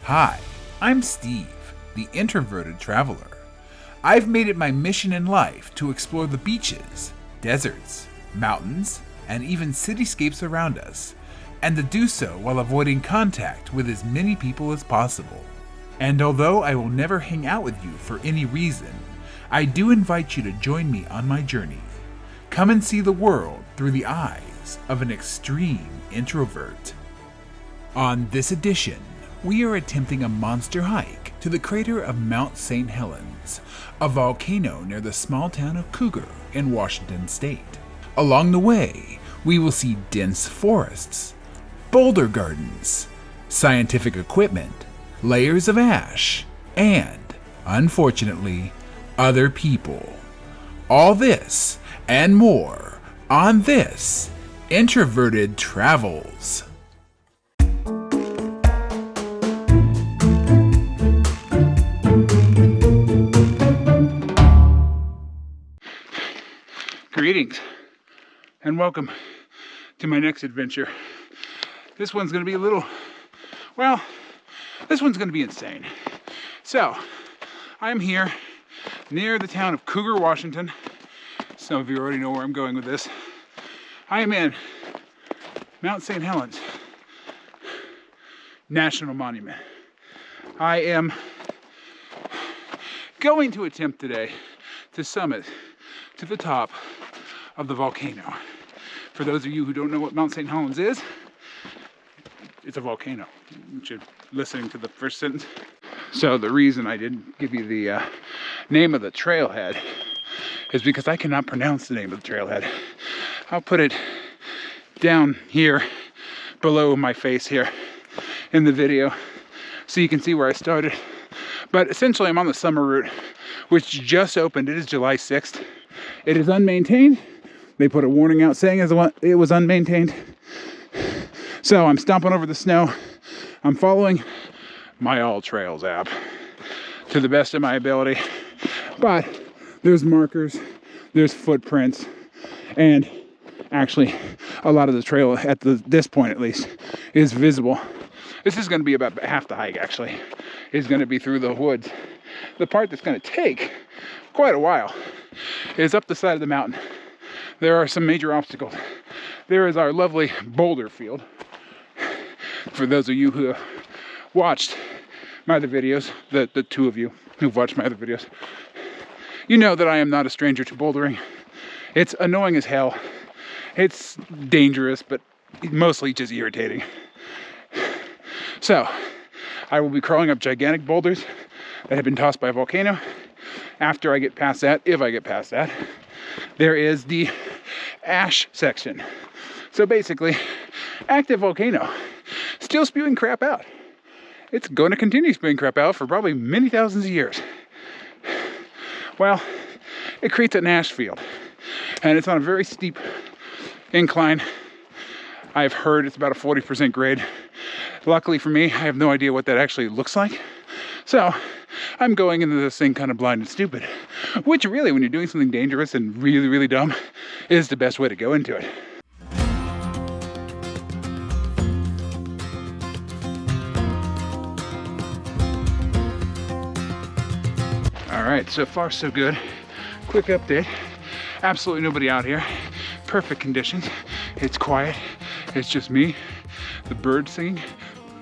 Hi, I'm Steve, the Introverted Traveler. I've made it my mission in life to explore the beaches, deserts, mountains, and even cityscapes around us, and to do so while avoiding contact with as many people as possible. And although I will never hang out with you for any reason, I do invite you to join me on my journey. Come and see the world through the eyes of an extreme introvert. On this edition, we are attempting a monster hike to the crater of Mount St. Helens, a volcano near the small town of Cougar in Washington state. Along the way, we will see dense forests, boulder gardens, scientific equipment, layers of ash, and, unfortunately, other people. All this and more on this Introverted Travels. Greetings and welcome to my next adventure. This one's going to be this one's going to be insane. So, I'm here near the town of Cougar, Washington. Some of you already know where I'm going with this. I am in Mount St. Helens National Monument. I am going to attempt today to summit to the top of the volcano. For those of you who don't know what Mount St. Helens is, it's a volcano. You're listening to the first sentence. So the reason I didn't give you the name of the trailhead is because I cannot pronounce the name of the trailhead. I'll put it down here below my face here in the video so you can see where I started. But essentially I'm on the summer route, which just opened. It is July 6th. It is unmaintained. They put a warning out saying it was unmaintained. So I'm stomping over the snow. I'm following my All Trails app to the best of my ability. But there's markers, there's footprints, and actually a lot of the trail at this point at least is visible. This is going to be about half the hike actually. Is going to be through the woods. The part that's going to take quite a while is up the side of the mountain. There are some major obstacles. There is our lovely boulder field. For those of you who have watched my other videos, the two of you who've watched my other videos, you know that I am not a stranger to bouldering. It's annoying as hell. It's dangerous, but mostly just irritating. So, I will be crawling up gigantic boulders that have been tossed by a volcano. After I get past that, if I get past that, there is the ash section. So basically, active volcano, still spewing crap out. It's going to continue spewing crap out for probably many thousands of years. Well, it creates an ash field, and it's on a very steep incline. I've heard it's about a 40% grade. Luckily for me, I have no idea what that actually looks like. So I'm going into this thing kind of blind and stupid, which really, when you're doing something dangerous and really, really dumb, is the best way to go into it. All right, so far so good. Quick update. Absolutely nobody out here. Perfect conditions. It's quiet. It's just me, the birds singing,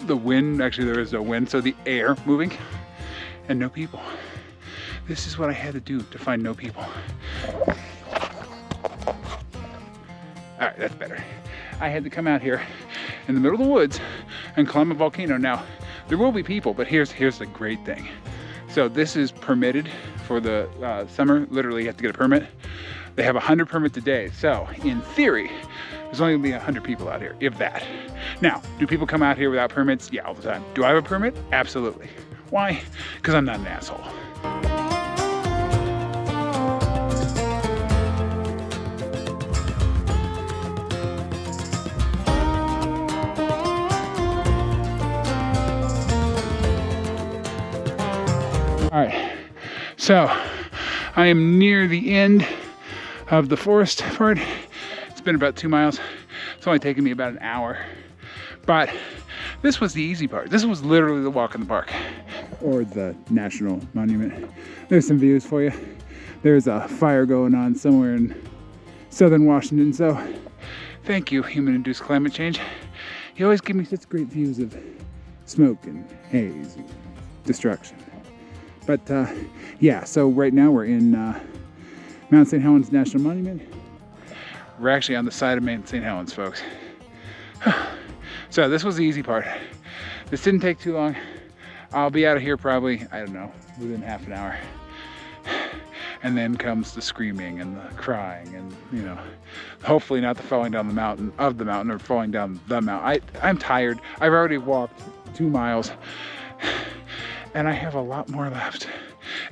the wind. Actually, there is no wind, so the air moving, and no people. This is what I had to do to find no people. All right, that's better. I had to come out here in the middle of the woods and climb a volcano. Now, there will be people, but here's the great thing. So this is permitted for the summer. Literally, you have to get a permit. They have 100 permits a day. So in theory, there's only gonna be 100 people out here, if that. Now, do people come out here without permits? Yeah, all the time. Do I have a permit? Absolutely. Why? Because I'm not an asshole. All right, so I am near the end of the forest part. It's been about 2 miles. It's only taken me about an hour, but This was the easy part. This was literally the walk in the park. Or the National Monument. There's some views for you. There's a fire going on somewhere in southern Washington, so thank you, human-induced climate change. You always give me such great views of smoke and haze and destruction. But yeah, so right now we're in Mount St. Helens National Monument. We're actually on the side of Mount St. Helens, folks. So this was the easy part. This didn't take too long. I'll be out of here probably, I don't know, within half an hour. And then comes the screaming and the crying and, you know, hopefully not the falling down the mountain or falling down the mountain. I'm tired. I've already walked 2 miles and I have a lot more left.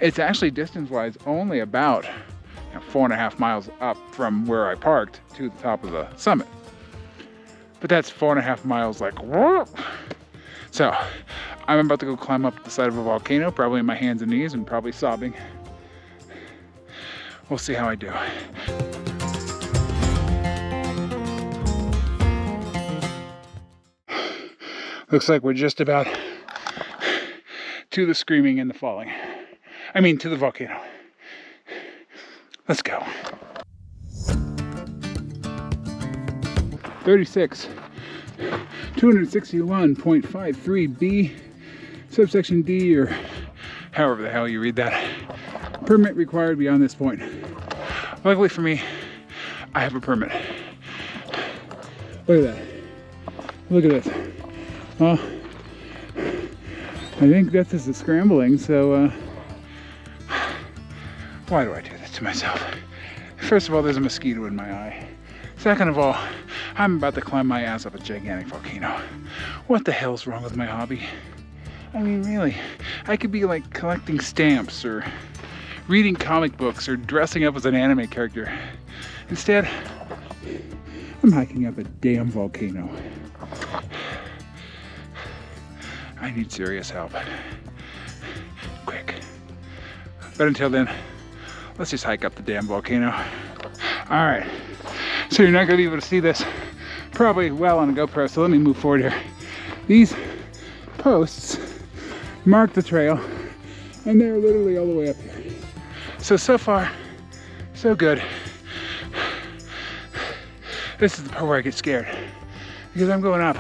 It's actually distance-wise only about 4.5 miles up from where I parked to the top of the summit. But that's 4.5 miles like, whoa. So I'm about to go climb up the side of a volcano, probably on my hands and knees and probably sobbing. We'll see how I do. Looks like we're just about to the screaming and the falling. I mean, to the volcano. Let's go. 36, 261.53 B, subsection D, or however the hell you read that. Permit required beyond this point. Luckily for me, I have a permit. Look at that. Look at this. Well, I think this is the scrambling, so why do I do this to myself? First of all, there's a mosquito in my eye. Second of all, I'm about to climb my ass up a gigantic volcano. What the hell's wrong with my hobby? I mean, really, I could be like collecting stamps or reading comic books or dressing up as an anime character. Instead, I'm hiking up a damn volcano. I need serious help. Quick. But until then, let's just hike up the damn volcano. All right. So you're not gonna be able to see this probably well on a GoPro, so let me move forward here. These posts mark the trail, and they're literally all the way up here. So far, so good. This is the part where I get scared, because I'm going up.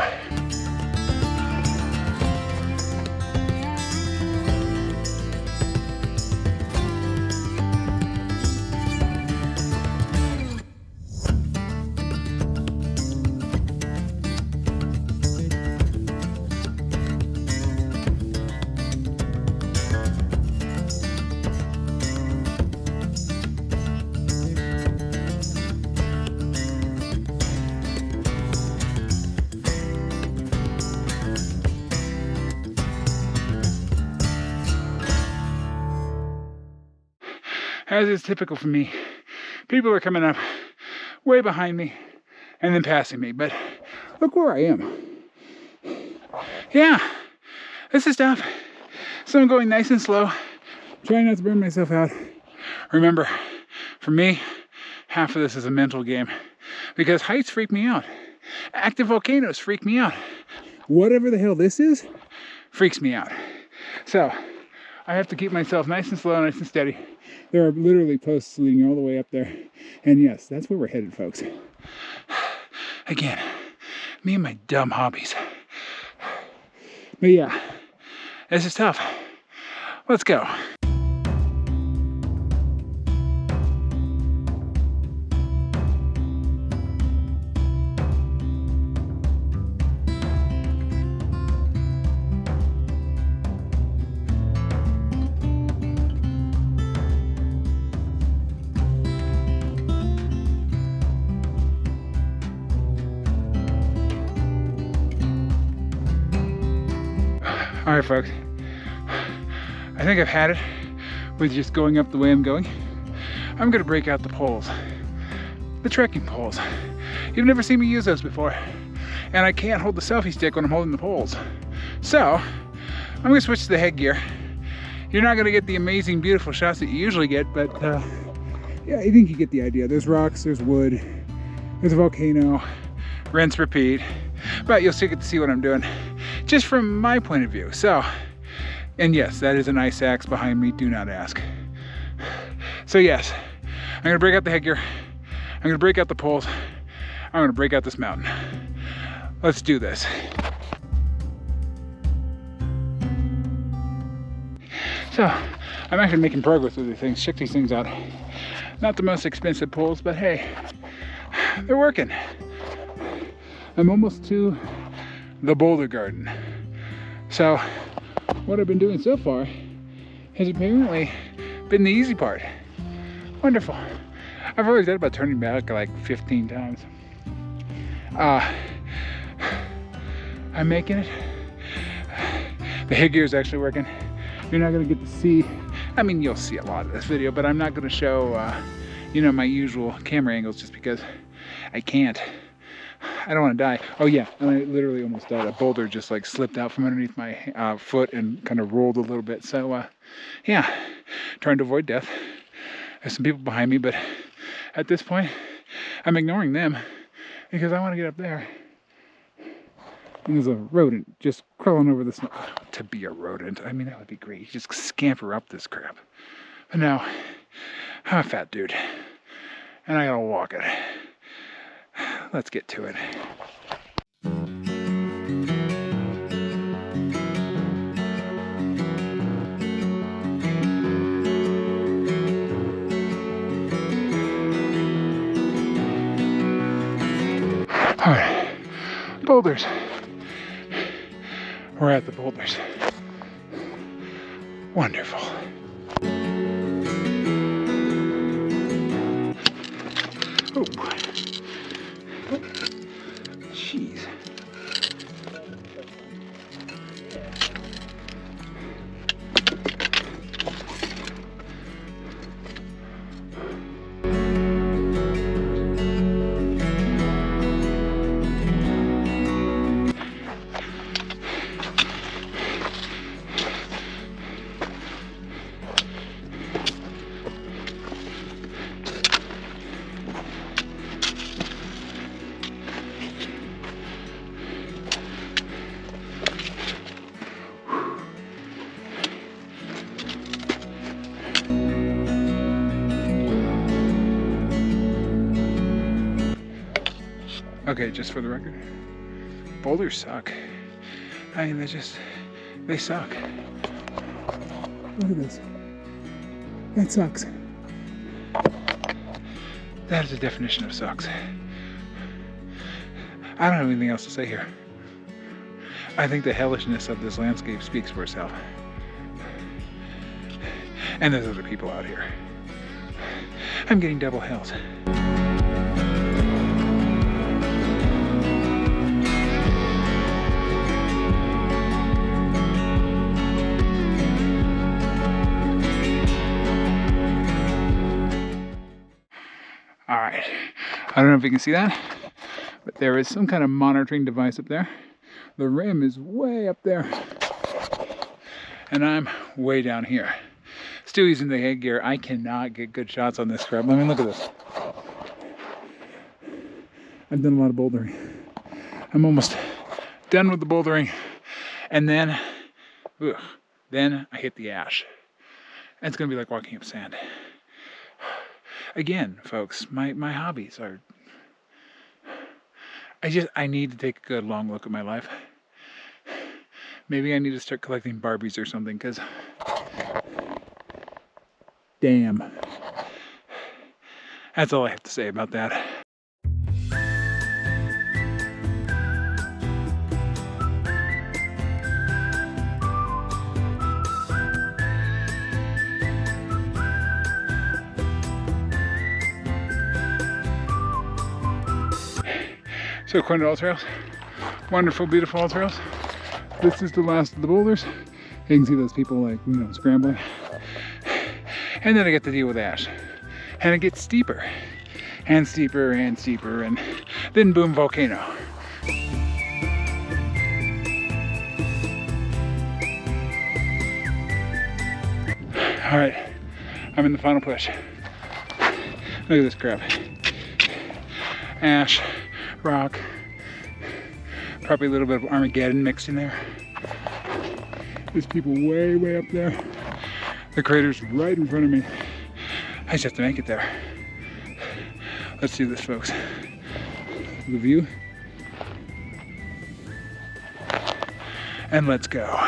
As is typical for me, people are coming up way behind me and then passing me, but look where I am. Yeah, this is tough. So I'm going nice and slow, trying not to burn myself out. Remember, for me, half of this is a mental game because heights freak me out. Active volcanoes freak me out. Whatever the hell this is, freaks me out. So I have to keep myself nice and slow, nice and steady. There are literally posts leading all the way up there. And yes, that's where we're headed, folks. Again, me and my dumb hobbies. But yeah, this is tough. Let's go. All right, folks, I think I've had it with just going up the way I'm going. I'm gonna break out the poles, the trekking poles. You've never seen me use those before, and I can't hold the selfie stick when I'm holding the poles. So I'm gonna switch to the headgear. You're not gonna get the amazing, beautiful shots that you usually get, but yeah, I think you get the idea. There's rocks, there's wood, there's a volcano, rinse, repeat, but you'll still get to see what I'm doing. just from my point of view. So, and yes, that is an ice axe behind me, do not ask. So yes, I'm gonna break out the headgear, I'm gonna break out the poles, I'm gonna break out this mountain. Let's do this. So, I'm actually making progress with these things. Check these things out. Not the most expensive poles, but hey, they're working. I'm almost to the boulder garden. So, what I've been doing so far has apparently been the easy part. Wonderful. I've always thought about turning back like 15 times. I'm making it. The headgear is actually working. You're not gonna get to see, I mean, you'll see a lot of this video, but I'm not gonna show, you know, my usual camera angles just because I can't. I don't want to die. Oh yeah, and I literally almost died. A boulder just like slipped out from underneath my foot and kind of rolled a little bit. So yeah, trying to avoid death. There's some people behind me, but at this point, I'm ignoring them because I want to get up there. And there's a rodent just crawling over the snow. To be a rodent, I mean, that would be great. You just scamper up this crap. But now, I'm a fat dude, and I gotta walk it. Let's get to it. All right, boulders. We're at the boulders. Wonderful. Oh, jeez. Okay, just for the record, boulders suck. I mean, they suck. Look at this. That sucks. That is the definition of sucks. I don't have anything else to say here. I think the hellishness of this landscape speaks for itself. And there's other people out here. I'm getting double hells. All right, I don't know if you can see that, but there is some kind of monitoring device up there. The rim is way up there, and I'm way down here. Still using the headgear. I cannot get good shots on this crap. I mean, look at this. I've done a lot of bouldering. I'm almost done with the bouldering, and then I hit the ash. And it's gonna be like walking up sand. Again, folks, my hobbies are, I need to take a good long look at my life. Maybe I need to start collecting Barbies or something, because damn. That's all I have to say about that. So according to All Trails, wonderful, beautiful All Trails, this is the last of the boulders. You can see those people like, you know, scrambling. And then I get to deal with ash. And it gets steeper and steeper and steeper, and then boom, volcano. All right, I'm in the final push. Look at this crap. Ash, rock, Probably a little bit of Armageddon mixed in there. There's people way, way up there. The crater's right in front of me. I just have to make it there. Let's do this, folks. The view. And let's go.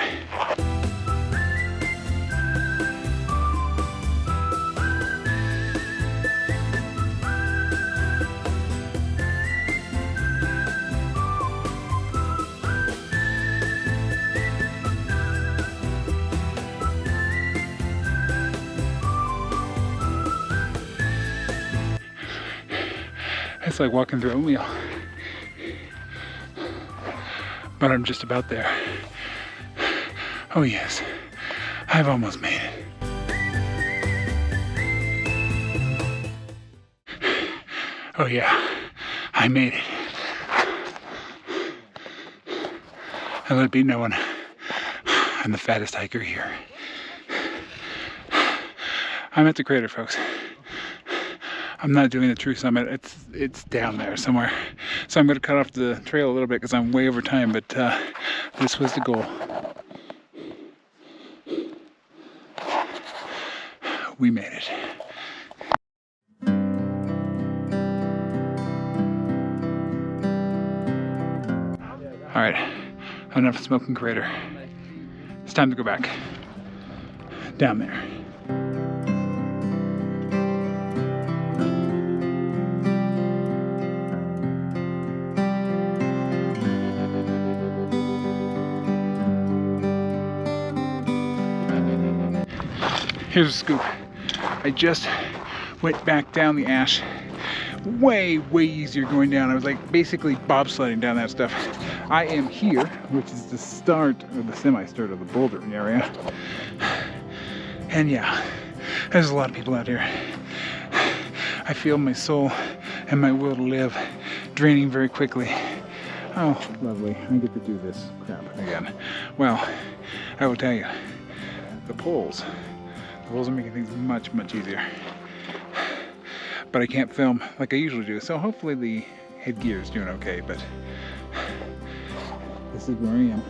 It's like walking through oatmeal. But I'm just about there. Oh yes, I've almost made it. Oh yeah, I made it. And let it be known, I'm the fattest hiker here. I'm at the crater, folks. I'm not doing the true summit. It's down there somewhere. So I'm going to cut off the trail a little bit because I'm way over time, but this was the goal. We made it. All right, enough smoking crater. It's time to go back down there. Here's a scoop. I just went back down the ash. Way, way easier going down. I was like basically bobsledding down that stuff. I am here, which is the start, or the semi-start of the boulder area. And yeah, there's a lot of people out here. I feel my soul and my will to live draining very quickly. Oh, lovely. I get to do this crap again. Well, I will tell you, the poles are making things much, much easier. But I can't film like I usually do, so hopefully the headgear is doing okay, but this is where I am.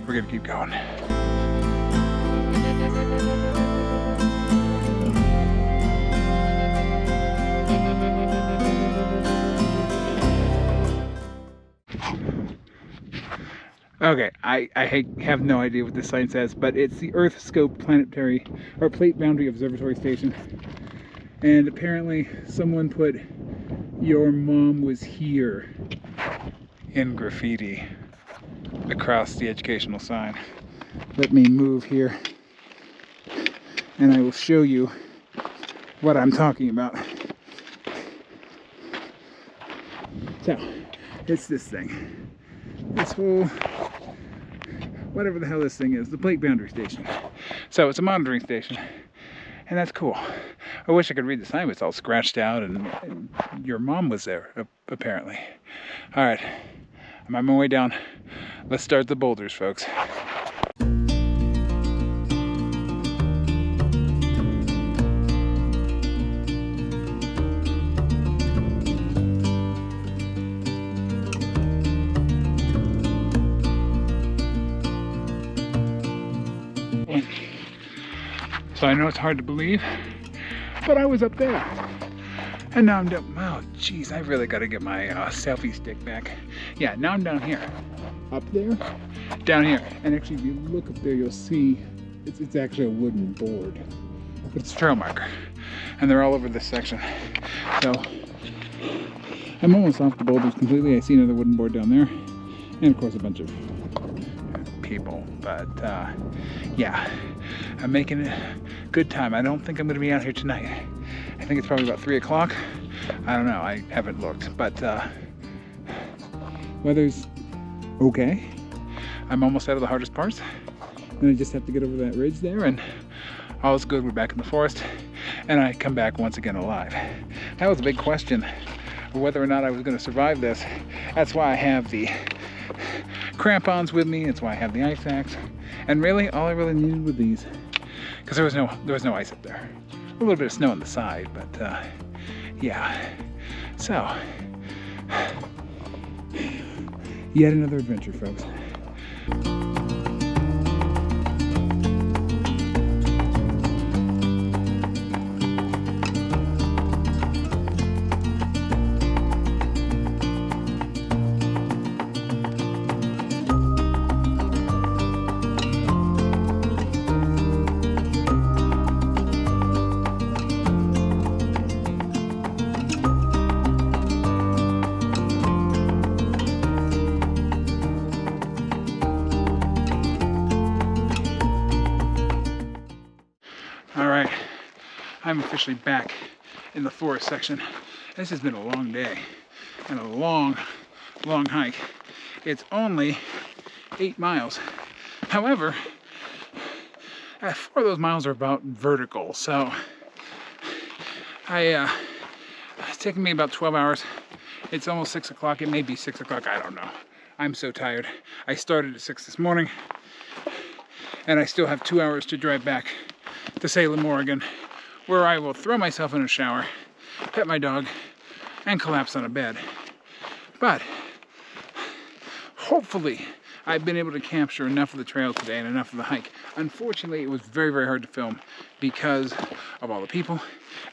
We're gonna keep going. Okay, I have no idea what this sign says, but it's the Earth Scope Planetary or Plate Boundary Observatory Station. And apparently someone put "Your mom was here" in graffiti across the educational sign. Let me move here and I will show you what I'm talking about. So, it's this thing. This whole, whatever the hell this thing is, the Plate Boundary Station. So it's a monitoring station, and that's cool. I wish I could read the sign, but it's all scratched out, and your mom was there, apparently. All right, I'm on my way down. Let's start the boulders, folks. So I know it's hard to believe, but I was up there. And now I'm down. Oh, geez, I really got to get my selfie stick back. Yeah, now I'm down here. Up there, down here. And actually, if you look up there, you'll see it's actually a wooden board. But it's a trail marker. And they're all over this section. So I'm almost off the boulders completely. I see another wooden board down there. And of course, a bunch of people. But yeah, I'm making a good time. I don't think I'm going to be out here tonight. I think it's probably about 3 o'clock. I don't know. I haven't looked, but weather's okay. I'm almost out of the hardest parts. And I just have to get over that ridge there, and all is good. We're back in the forest, and I come back once again alive. That was a big question, whether or not I was going to survive this. That's why I have the crampons with me. That's why I have the ice axe. And really, all I really needed were these, because there was no ice up there. A little bit of snow on the side, but yeah. So Yet another adventure, folks. Alright, I'm officially back in the forest section. This has been a long day and a long hike. It's only 8 miles. However, 4 of those miles are about vertical, so it's taken me about 12 hours. It's almost 6 o'clock. It may be 6 o'clock. I don't know. I'm so tired. I started at 6 this morning, and I still have 2 hours to drive back to Salem, Oregon, where I will throw myself in a shower, pet my dog, and collapse on a bed. But hopefully I've been able to capture enough of the trail today and enough of the hike. Unfortunately, it was very hard to film because of all the people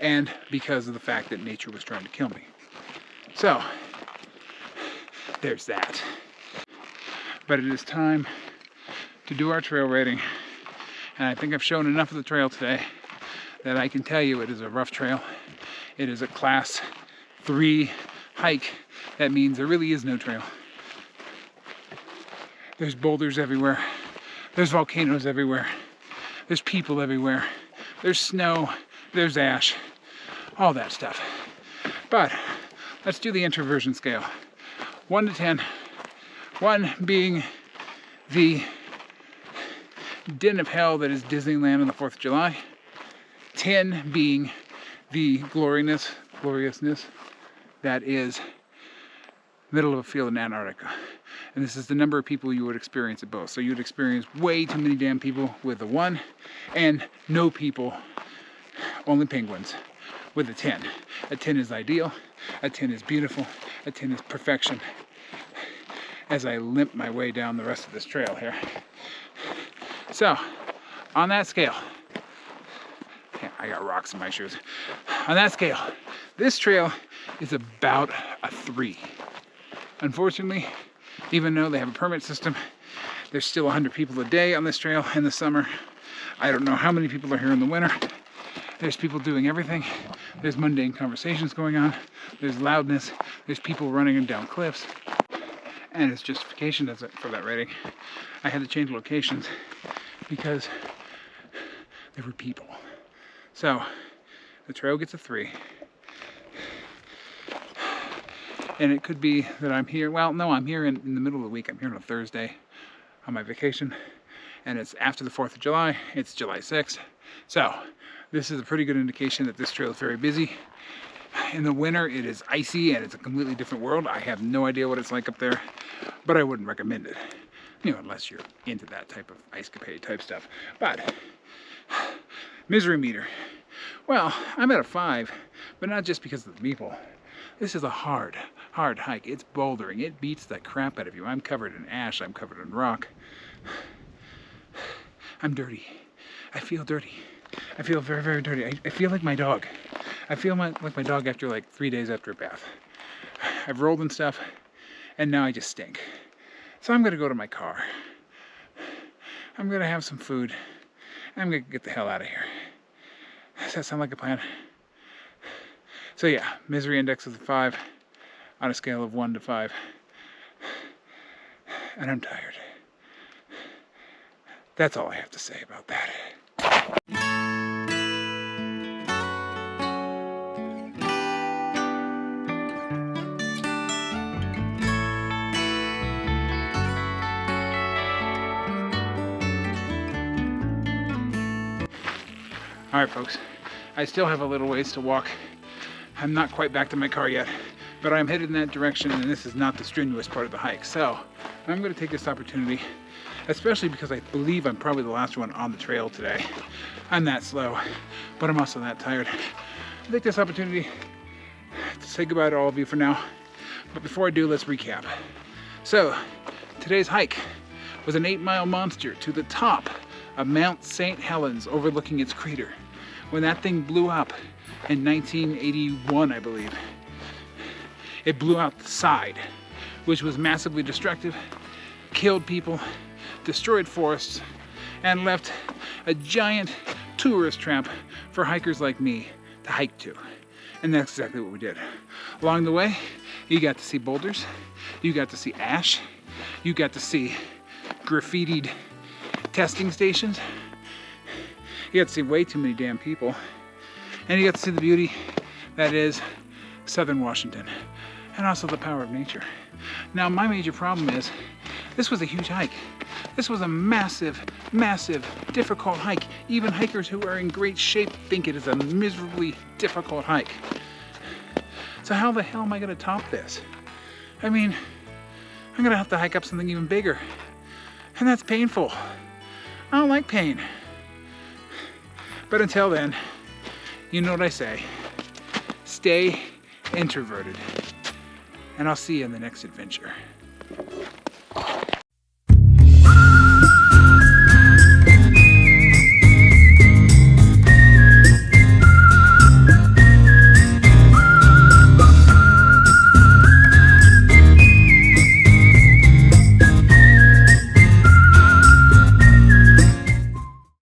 and because of the fact that nature was trying to kill me. So there's that. But it is time to do our trail rating. And I think I've shown enough of the trail today that I can tell you it is a rough trail. It is a class 3 hike. That means there really is no trail. There's boulders everywhere. There's volcanoes everywhere. There's people everywhere. There's snow. There's ash. All that stuff. But let's do the introversion scale. 1 to 10. 1 being the den of hell that is Disneyland on the 4th of July. 10 being the gloriousness that is middle of a field in Antarctica. And this is the number of people you would experience at both. So you would experience way too many damn people with a 1, and no people, only penguins, with a 10. A 10 is ideal. A 10 is beautiful. A 10 is perfection. As I limp my way down the rest of this trail here. So, on that scale, I got rocks in my shoes. On that scale, this trail is about a 3. Unfortunately, even though they have a permit system, there's still 100 people a day on this trail in the summer. I don't know how many people are here in the winter. There's people doing everything. There's mundane conversations going on. There's loudness. There's people running down cliffs. And it's justification for that rating. I had to change locations because there were people. So the trail gets a 3. And it could be that I'm here. Well, no, I'm here in the middle of the week. I'm here on a Thursday on my vacation. And it's after the 4th of July. It's July 6th. So this is a pretty good indication that this trail is very busy. In the winter, it is icy and it's a completely different world. I have no idea what it's like up there, but I wouldn't recommend it. You know, unless you're into that type of ice-capade type stuff. But misery meter. Well, I'm at a 5, but not just because of the people. This is a hard hike. It's bouldering. It beats the crap out of you. I'm covered in ash. I'm covered in rock. I'm dirty. I feel dirty. I feel very dirty. I feel like my dog. I feel like my dog after like 3 days after a bath. I've rolled and stuff, and now I just stink. So I'm gonna go to my car. I'm gonna have some food. I'm gonna get the hell out of here. Does that sound like a plan? So yeah, misery index is a 5 on a scale of 1 to 5. And I'm tired. That's all I have to say about that. Alright folks, I still have a little ways to walk. I'm not quite back to my car yet, but I'm headed in that direction, and this is not the strenuous part of the hike. So I'm going to take this opportunity, especially because I believe I'm probably the last one on the trail today. I'm that slow, but I'm also that tired. I'll take this opportunity to say goodbye to all of you for now. But before I do, let's recap. So today's hike was an 8-mile monster to the top of Mount St. Helens overlooking its crater. When that thing blew up in 1981, I believe, it blew out the side, which was massively destructive, killed people, destroyed forests, and left a giant tourist trap for hikers like me to hike to. And that's exactly what we did. Along the way, you got to see boulders, you got to see ash, you got to see graffitied testing stations, you got to see way too many damn people, and you got to see the beauty that is Southern Washington, and also the power of nature. Now, my major problem is, this was a huge hike. This was a massive, massive, difficult hike. Even hikers who are in great shape think it is a miserably difficult hike. So how the hell am I gonna top this? I mean, I'm gonna have to hike up something even bigger. And that's painful. I don't like pain. But until then, you know what I say. Stay introverted. And I'll see you in the next adventure.